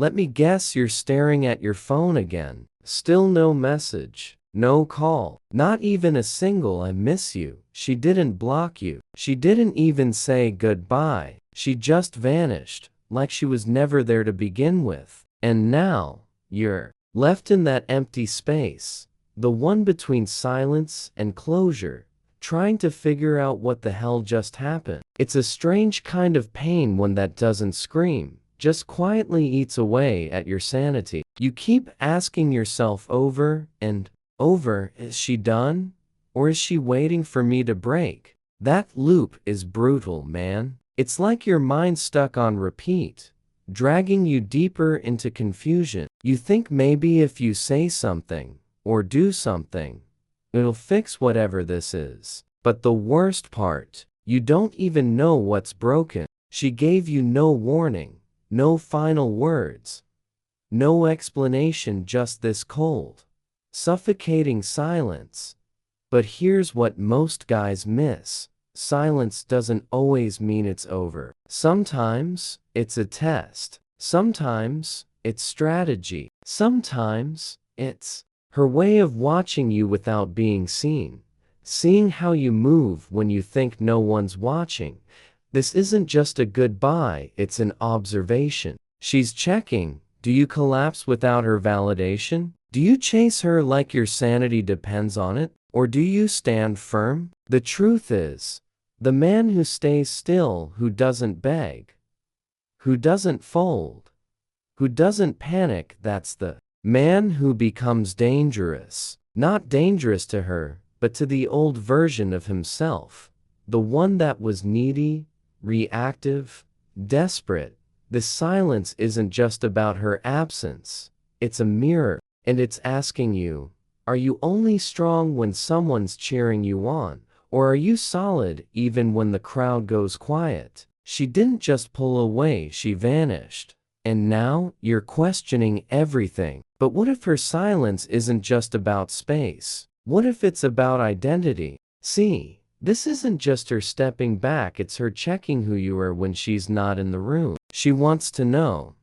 Let me guess, you're staring at your phone again. Still no message. No call. Not even a single "I miss you." She didn't block you. She didn't even say goodbye. She just vanished, like she was never there to begin with. And now, you're left in that empty space, the one between silence and closure, trying to figure out what the hell just happened. It's a strange kind of pain, one that doesn't scream, just quietly eats away at your sanity. You keep asking yourself over and over, is she done? Or is she waiting for me to break? That loop is brutal, man. It's like your mind stuck on repeat, dragging you deeper into confusion. You think maybe if you say something, or do something, it'll fix whatever this is. But the worst part, you don't even know what's broken. She gave you no warning, no final words, no explanation, just this cold, suffocating silence. But here's what most guys miss. Silence doesn't always mean it's over. Sometimes it's a test. Sometimes it's strategy. Sometimes it's her way of watching you without being seen, seeing how you move when you think no one's watching. This isn't just a goodbye, it's an observation. She's checking. Do you collapse without her validation? Do you chase her like your sanity depends on it? Or do you stand firm? The truth is, the man who stays still, who doesn't beg, who doesn't fold, who doesn't panic, that's the man who becomes dangerous. Not dangerous to her, but to the old version of himself. The one that was needy, reactive, desperate. This silence isn't just about her absence. It's a mirror, and it's asking you, are you only strong when someone's cheering you on? Or are you solid even when the crowd goes quiet? She didn't just pull away, she vanished. And now, you're questioning everything. But what if her silence isn't just about space? What if it's about identity? See, this isn't just her stepping back, it's her checking who you are when she's not in the room. She wants to know,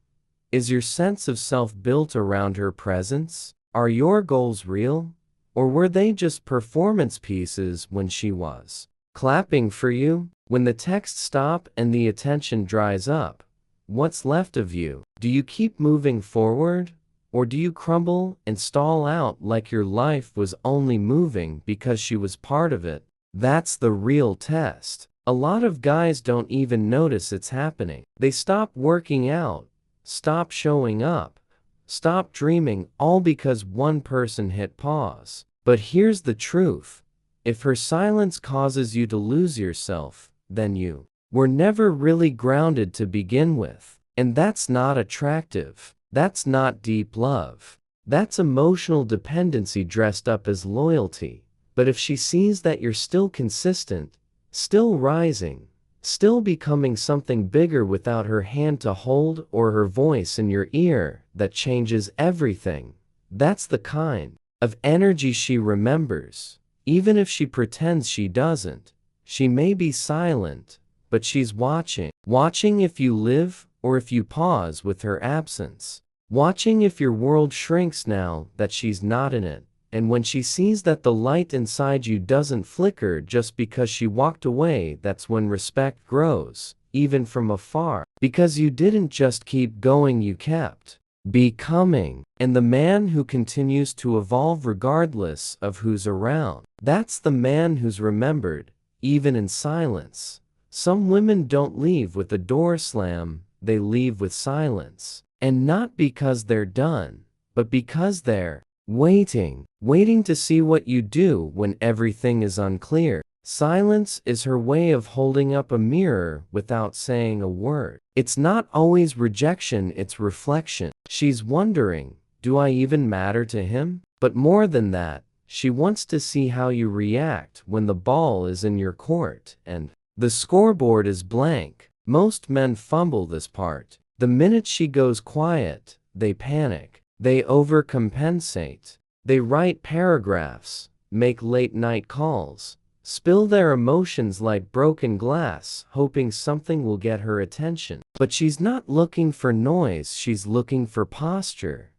is your sense of self built around her presence? Are your goals real? Or were they just performance pieces when she was clapping for you? When the texts stop and the attention dries up, what's left of you? Do you keep moving forward? Or do you crumble and stall out like your life was only moving because she was part of it? That's the real test. A lot of guys don't even notice it's happening. They stop working out, stop showing up, stop dreaming, all because one person hit pause. But here's the truth. If her silence causes you to lose yourself, then you were never really grounded to begin with. And that's not attractive. That's not deep love. That's emotional dependency dressed up as loyalty. But if she sees that you're still consistent, still rising, still becoming something bigger without her hand to hold or her voice in your ear that changes everything, that's the kind of energy she remembers. Even if she pretends she doesn't, she may be silent, but she's watching. Watching if you live or if you pause with her absence. Watching if your world shrinks now that she's not in it. And when she sees that the light inside you doesn't flicker just because she walked away, that's when respect grows, even from afar. Because you didn't just keep going, you kept becoming. And the man who continues to evolve regardless of who's around, that's the man who's remembered, even in silence. Some women don't leave with a door slam, they leave with silence. And not because they're done, but because they're waiting to see what you do when everything is unclear. Silence is her way of holding up a mirror without saying a word. It's not always rejection, it's reflection. She's wondering, do I even matter to him? But more than that, she wants to see how you react when the ball is in your court and the scoreboard is blank. Most men fumble this part. The minute she goes quiet, they panic. They overcompensate. They write paragraphs, make late-night calls, spill their emotions like broken glass, hoping something will get her attention. But she's not looking for noise, she's looking for posture.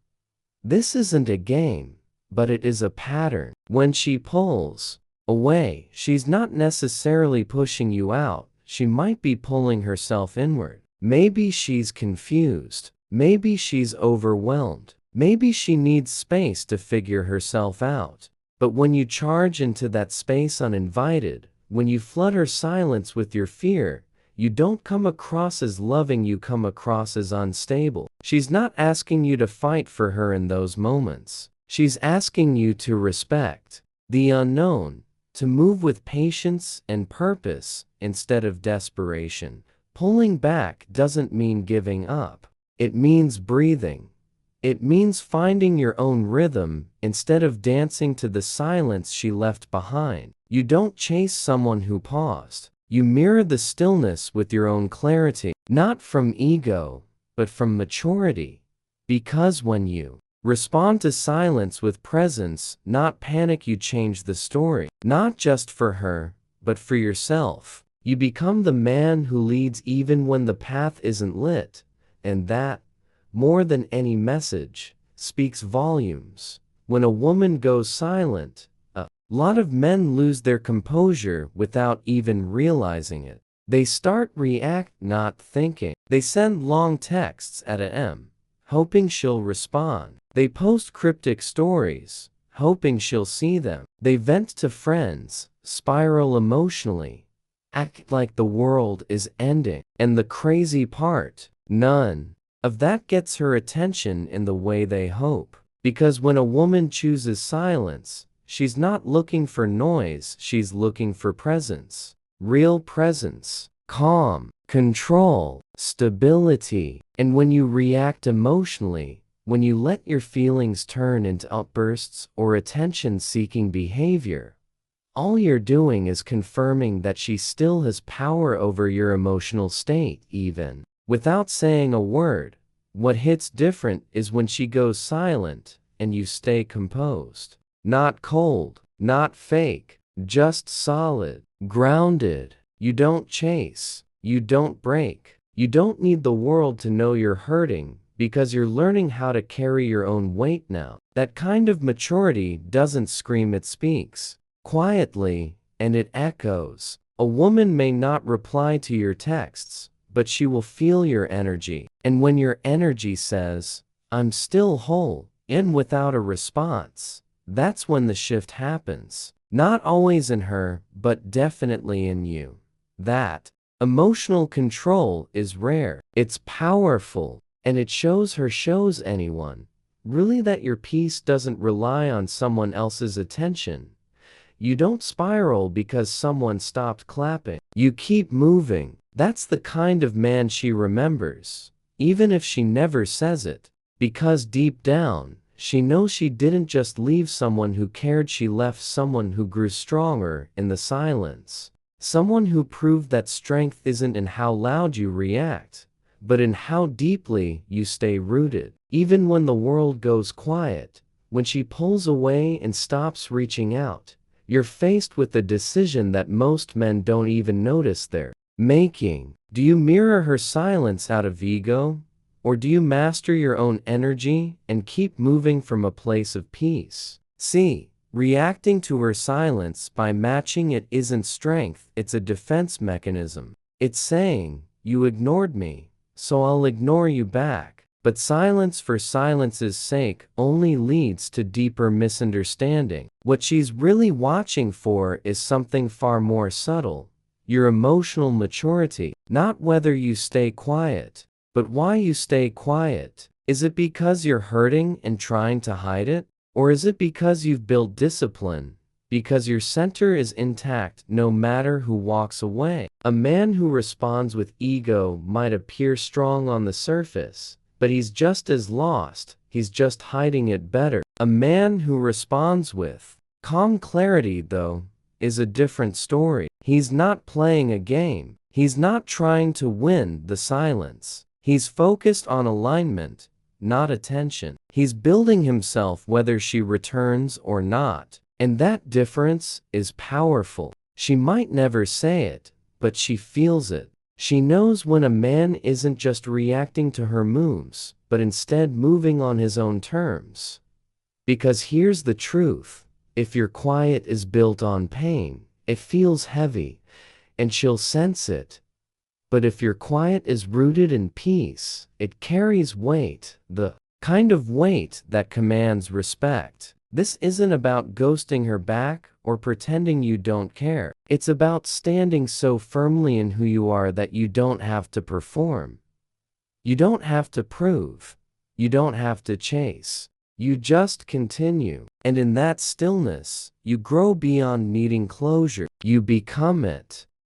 This isn't a game, but it is a pattern. When she pulls away, she's not necessarily pushing you out, she might be pulling herself inward. Maybe she's confused, maybe she's overwhelmed, maybe she needs space to figure herself out. But when you charge into that space uninvited, when you flood her silence with your fear, you don't come across as loving, you come across as unstable. She's not asking you to fight for her in those moments. She's asking you to respect the unknown, to move with patience and purpose instead of desperation. Pulling back doesn't mean giving up. It means breathing. It means finding your own rhythm instead of dancing to the silence she left behind. You don't chase someone who paused. You mirror the stillness with your own clarity, not from ego, but from maturity. Because when you respond to silence with presence, not panic, you change the story, not just for her, but for yourself. You become the man who leads even when the path isn't lit, and that, more than any message, speaks volumes. When a woman goes silent, a lot of men lose their composure without even realizing it. They start react, not thinking. They send long texts at a.m., hoping she'll respond. They post cryptic stories, hoping she'll see them. They vent to friends, spiral emotionally, act like the world is ending. And the crazy part, none of that gets her attention in the way they hope. Because when a woman chooses silence, she's not looking for noise, she's looking for presence. Real presence, calm, control, stability. And when you react emotionally, when you let your feelings turn into outbursts or attention-seeking behavior, all you're doing is confirming that she still has power over your emotional state, even without saying a word. What hits different is when she goes silent and you stay composed. Not cold, not fake, just solid, grounded. You don't chase, you don't break. You don't need the world to know you're hurting because you're learning how to carry your own weight now. That kind of maturity doesn't scream, it speaks quietly, and it echoes. A woman may not reply to your texts, but she will feel your energy. And when your energy says, "I'm still whole," and without a response, that's when the shift happens. Not always in her, but definitely in you. That emotional control is rare. It's powerful, and it shows anyone really that your peace doesn't rely on someone else's attention. You don't spiral because someone stopped clapping. You keep moving. That's the kind of man she remembers, even if she never says it. Because deep down, she knows she didn't just leave someone who cared, she left someone who grew stronger in the silence. Someone who proved that strength isn't in how loud you react, but in how deeply you stay rooted. Even when the world goes quiet, when she pulls away and stops reaching out, you're faced with a decision that most men don't even notice they're making. Do you mirror her silence out of ego? Or do you master your own energy and keep moving from a place of peace? See, reacting to her silence by matching it isn't strength, it's a defense mechanism. It's saying, "You ignored me, so I'll ignore you back." But silence for silence's sake only leads to deeper misunderstanding. What she's really watching for is something far more subtle. Your emotional maturity. Not whether you stay quiet, but why you stay quiet. Is it because you're hurting and trying to hide it? Or is it because you've built discipline? Because your center is intact no matter who walks away? A man who responds with ego might appear strong on the surface, but he's just as lost, he's just hiding it better. A man who responds with calm clarity, though, is a different story. He's not playing a game. He's not trying to win the silence. He's focused on alignment, not attention. He's building himself whether she returns or not. And that difference is powerful. She might never say it, but she feels it. She knows when a man isn't just reacting to her moves, but instead moving on his own terms. Because here's the truth: if your quiet is built on pain, it feels heavy, and she'll sense it. But if your quiet is rooted in peace, it carries weight, the kind of weight that commands respect. This isn't about ghosting her back or pretending you don't care. It's about standing so firmly in who you are that you don't have to perform. You don't have to prove. You don't have to chase. You just continue. And in that stillness, you grow beyond needing closure. You become it.